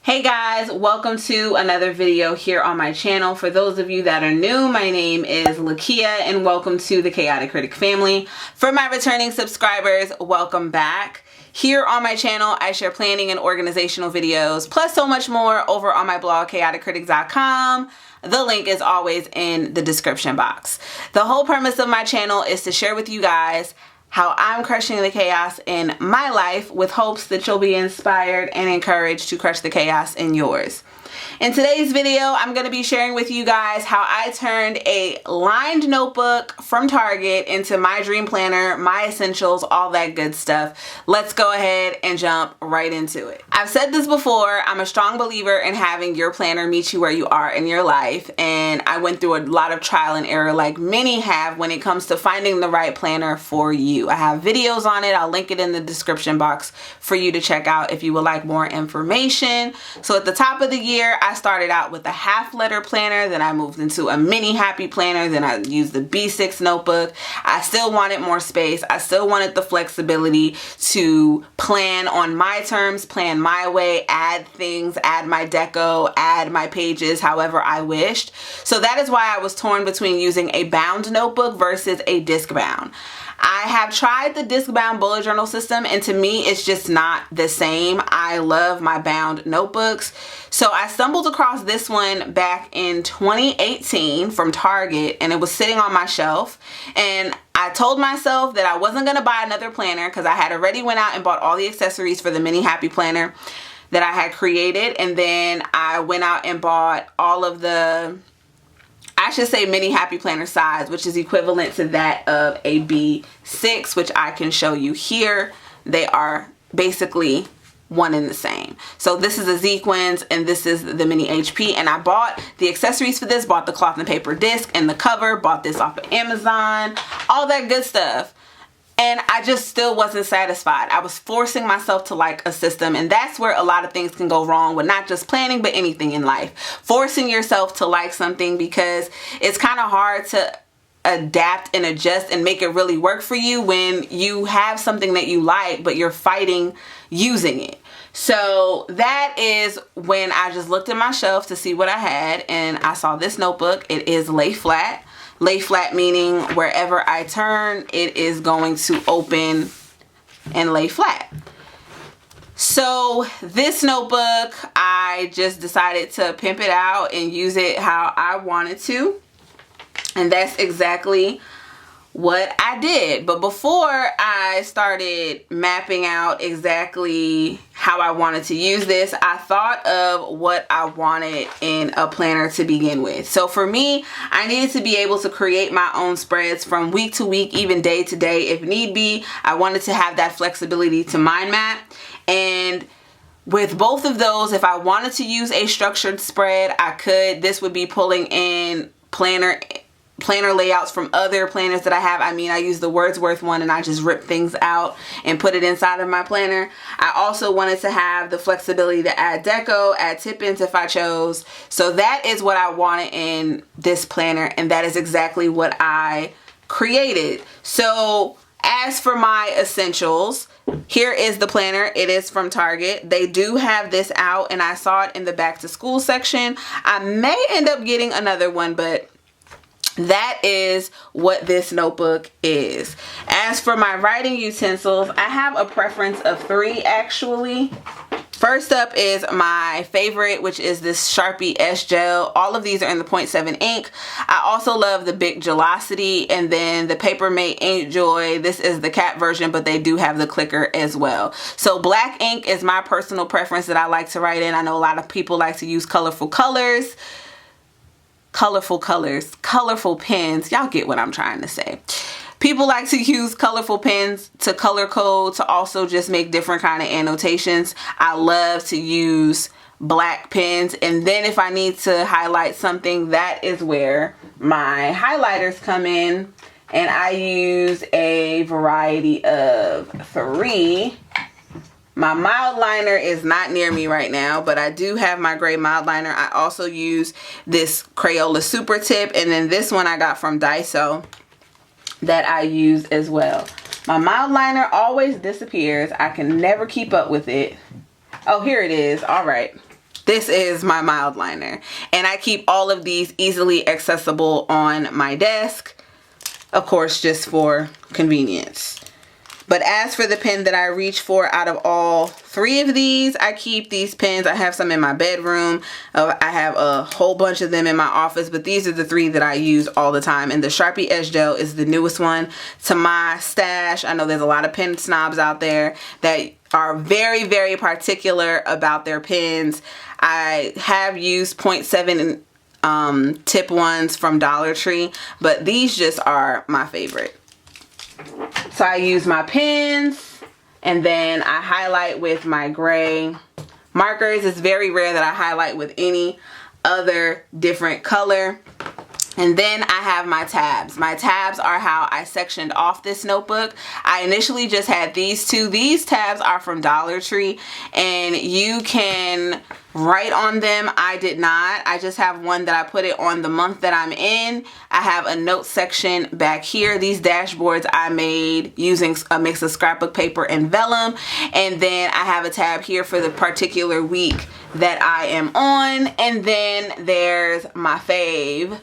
Hey guys, welcome to another video here on my channel. For those of you that are new, my name is Lakia and welcome to the Chaotic Critic family. For my returning subscribers, welcome back. Here on my channel, I share planning and organizational videos, plus so much more over on my blog, chaoticcritic.com. The link is always in the description box. The whole premise of my channel is to share with you guys how I'm crushing the chaos in my life with hopes that you'll be inspired and encouraged to crush the chaos in yours. In today's video, I'm going to be sharing with you guys how I turned a lined notebook from Target into my dream planner, my essentials, all that good stuff. Let's go ahead and jump right into it. I've said this before, I'm a strong believer in having your planner meet you where you are in your life, and I went through a lot of trial and error like many have when it comes to finding the right planner for you. I have videos on it. I'll link it in the description box for you to check out if you would like more information. So at the top of the year, I started out with a half letter planner, then I moved into a mini happy planner, then I used the B6 notebook. I still wanted more space. I still wanted the flexibility to plan on my terms, plan my way, add things, add my deco, add my pages however I wished. So that is why I was torn between using a bound notebook versus a Discbound. I have tried the Discbound bullet journal system, and to me it's just not the same. I love my bound notebooks. So I stumbled across this one back in 2018 from Target, and it was sitting on my shelf, and I told myself that I wasn't going to buy another planner because I had already went out and bought all the accessories for the mini happy planner that I had created, and then I went out and bought all of the, I should say, mini happy planner size, which is equivalent to that of a B6, which I can show you here. They are basically one and the same. So this is a Sequins and this is the mini HP, and I bought the accessories for this, bought the cloth and paper disc and the cover, bought this off of Amazon, all that good stuff. And I just still wasn't satisfied. I was forcing myself to like a system, and that's where a lot of things can go wrong with not just planning but anything in life. Forcing yourself to like something, because it's kind of hard to adapt and adjust and make it really work for you when you have something that you like but you're fighting using it. So that is when I just looked at my shelf to see what I had, and I saw this notebook. It is lay flat. Lay flat meaning wherever I turn, it is going to open and lay flat. So this notebook, I just decided to pimp it out and use it how I wanted to. And that's exactly what I did. But before I started mapping out exactly how I wanted to use this, I thought of what I wanted in a planner to begin with. So for me, I needed to be able to create my own spreads from week to week, even day to day if need be. I wanted to have that flexibility to mind map. And with both of those, if I wanted to use a structured spread, I could. This would be pulling in planner layouts from other planners that I have. I mean, I use the Wordsworth one and I just rip things out and put it inside of my planner. I also wanted to have the flexibility to add deco, add tip-ins if I chose. So that is what I wanted in this planner, and that is exactly what I created. So as for my essentials, here is the planner. It is from Target. They do have this out, and I saw it in the back to school section. I may end up getting another one, but that is what this notebook is. As for my writing utensils, I have a preference of 3 actually. First up is my favorite, which is this Sharpie S Gel. All of these are in the 0.7 ink. I also love the Bic Gelosity, and then the Papermate Ink Joy. This is the cat version, but they do have the clicker as well. So black ink is my personal preference that I like to write in. I know a lot of people like to use colorful colors. Colorful pens. Y'all get what I'm trying to say. People like to use colorful pens to color code, to also just make different kind of annotations. I love to use black pens, and then if I need to highlight something, that is where my highlighters come in, and I use a variety of 3. My mild liner is not near me right now, but I do have my gray mild liner. I also use this Crayola Super Tip, and then this one I got from Daiso that I use as well. My mild liner always disappears. I can never keep up with it. Oh, here it is. All right. This is my mild liner, and I keep all of these easily accessible on my desk, of course, just for convenience. But as for the pen that I reach for out of all three of these, I keep these pens. I have some in my bedroom. I have a whole bunch of them in my office, but these are the three that I use all the time. And the Sharpie Edge Gel is the newest one to my stash. I know there's a lot of pen snobs out there that are very, very particular about their pens. I have used 0.7 tip ones from Dollar Tree, but these just are my favorite. So I use my pens, and then I highlight with my gray markers. It's very rare that I highlight with any other different color. And then I have my tabs. My tabs are how I sectioned off this notebook. I initially just had these two. These tabs are from Dollar Tree, and you can write on them. I did not. I just have one that I put it on the month that I'm in. I have a note section back here. These dashboards I made using a mix of scrapbook paper and vellum. And then I have a tab here for the particular week that I am on. And then there's my fave,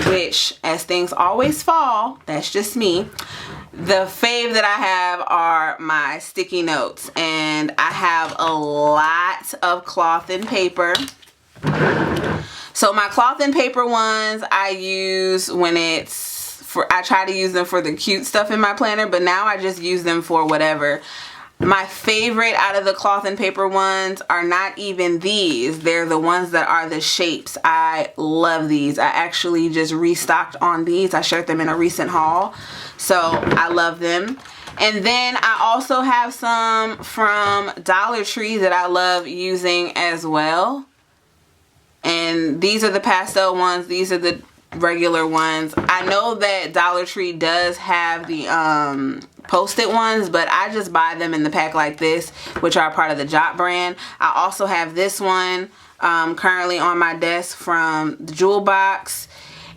which, as things always fall, that's just me. The fave that I have are my sticky notes, and I have a lot of cloth and paper. So my cloth and paper ones I use when it's for, I try to use them for the cute stuff in my planner, but now I just use them for whatever. My favorite out of the cloth and paper ones are not even these. They're the ones that are the shapes. I love these. I actually just restocked on these. I shared them in a recent haul. So I love them. And then I also have some from Dollar Tree that I love using as well. And these are the pastel ones. These are the regular ones. I know that Dollar Tree does have the Post-it ones, but I just buy them in the pack like this, which are part of the Jot brand. I also have this one currently on my desk from the Jewel Box,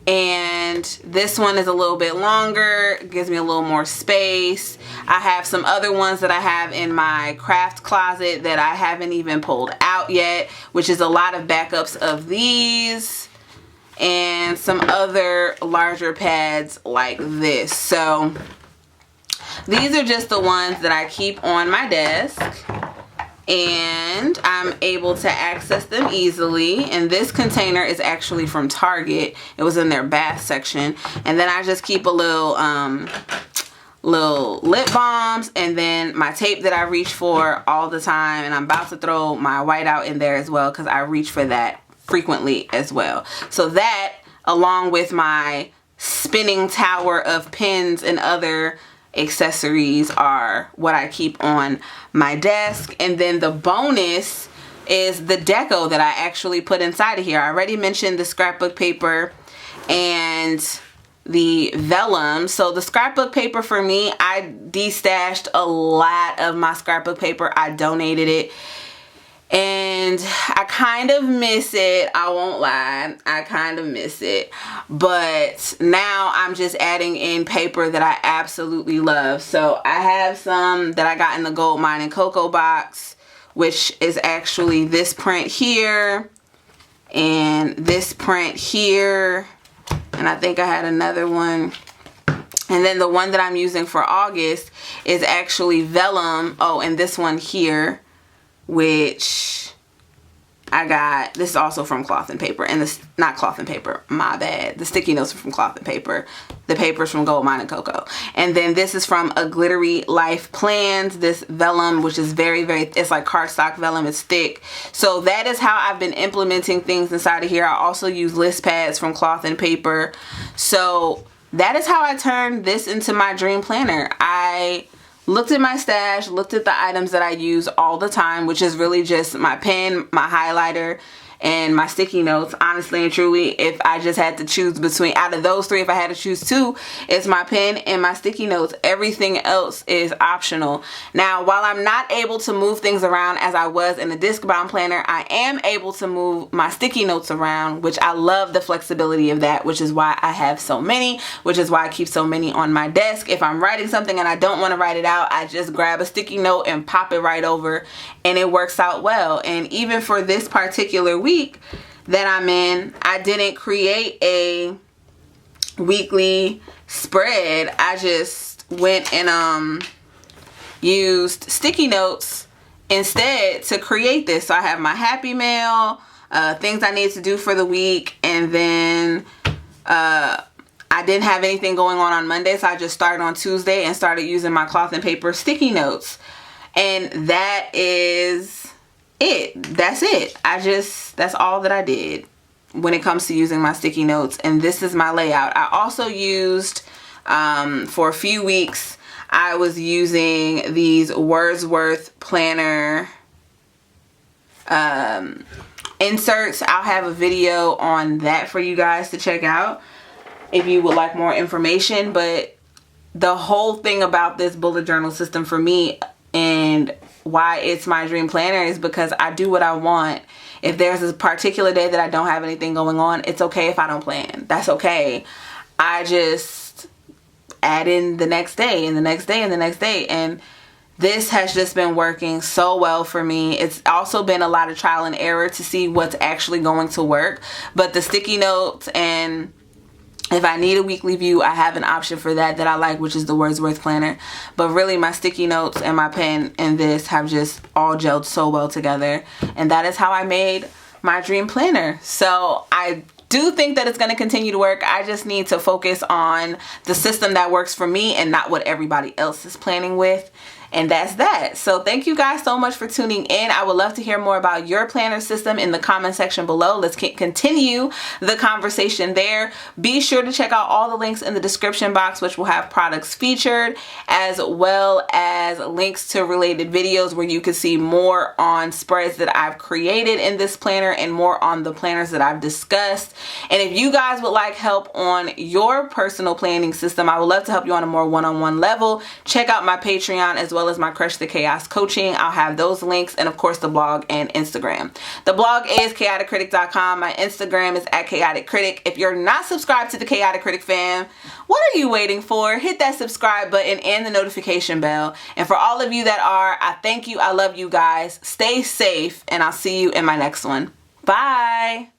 and this one is a little bit longer. It gives me a little more space. I have some other ones that I have in my craft closet that I haven't even pulled out yet, which is a lot of backups of these and some other larger pads like this. So these are just the ones that I keep on my desk, and I'm able to access them easily. And this container is actually from Target. It was in their bath section. And then I just keep a little lip balms, and then my tape that I reach for all the time. And I'm about to throw my whiteout in there as well, because I reach for that frequently as well. So that, along with my spinning tower of pens and other accessories, are what I keep on my desk. And then the bonus is the Deco that I actually put inside of here. I already mentioned the scrapbook paper and the vellum. So the scrapbook paper, for me, I destashed a lot of my scrapbook paper. I donated it, and I kind of miss it. I won't lie, I kind of miss it. But now I'm just adding in paper that I absolutely love. So I have some that I got in the Gold Mine and Cocoa box, which is actually this print here and this print here, and I think I had another one. And then the one that I'm using for August is actually vellum. Oh, and this one here, which I got, this is also from Cloth and Paper. And this, not Cloth and Paper, my bad. The sticky notes are from Cloth and Paper. The paper's from Gold Mine and Cocoa. And then this is from A Glittery Life Plans. This vellum, which is very, it's like cardstock vellum. It's thick. So that is how I've been implementing things inside of here. I also use list pads from Cloth and Paper. So that is how I turned this into my dream planner. I looked at my stash, looked at the items that I use all the time, which is really just my pen, my highlighter, and my sticky notes. Honestly and truly, if I just had to choose between, out of those three, if I had to choose two, it's my pen and my sticky notes. Everything else is optional. Now, while I'm not able to move things around as I was in the Discbound planner, I am able to move my sticky notes around, which I love the flexibility of that, which is why I have so many, which is why I keep so many on my desk. If I'm writing something and I don't want to write it out, I just grab a sticky note and pop it right over, and it works out well. And even for this particular week that I'm in, I didn't create a weekly spread. I just went and used sticky notes instead to create this. So I have my happy mail, things I need to do for the week, and then I didn't have anything going on Monday, so I just started on Tuesday and started using my cloth and paper sticky notes. And that is it. That's it. That's all that I did when it comes to using my sticky notes. And this is my layout. I also used, for a few weeks, I was using these Wordsworth planner inserts. I'll have a video on that for you guys to check out if you would like more information. But the whole thing about this bullet journal system for me, and why it's my dream planner, is because I do what I want. If there's a particular day that I don't have anything going on, it's okay if I don't plan. That's okay. I just add in the next day and the next day and the next day. And this has just been working so well for me. It's also been a lot of trial and error to see what's actually going to work. But the sticky notes, and if I need a weekly view, I have an option for that I like, which is the Wordsworth planner. But really, my sticky notes and my pen and this have just all gelled so well together. And that is how I made my dream planner. So I do think that it's going to continue to work. I just need to focus on the system that works for me and not what everybody else is planning with. And that's that. So thank you guys so much for tuning in. I would love to hear more about your planner system in the comment section below. Let's continue the conversation there. Be sure to check out all the links in the description box, which will have products featured, as well as links to related videos where you can see more on spreads that I've created in this planner and more on the planners that I've discussed. And if you guys would like help on your personal planning system, I would love to help you on a more one-on-one level. Check out my Patreon as well as my Crush the Chaos coaching. I'll have those links, and of course the blog and Instagram. The blog is chaoticcritic.com. My Instagram is @chaoticcritic. If you're not subscribed to the Chaotic Critic fam, what are you waiting for? Hit that subscribe button and the notification bell. And for all of you that are, I thank you. I love you guys. Stay safe, and I'll see you in my next one. Bye.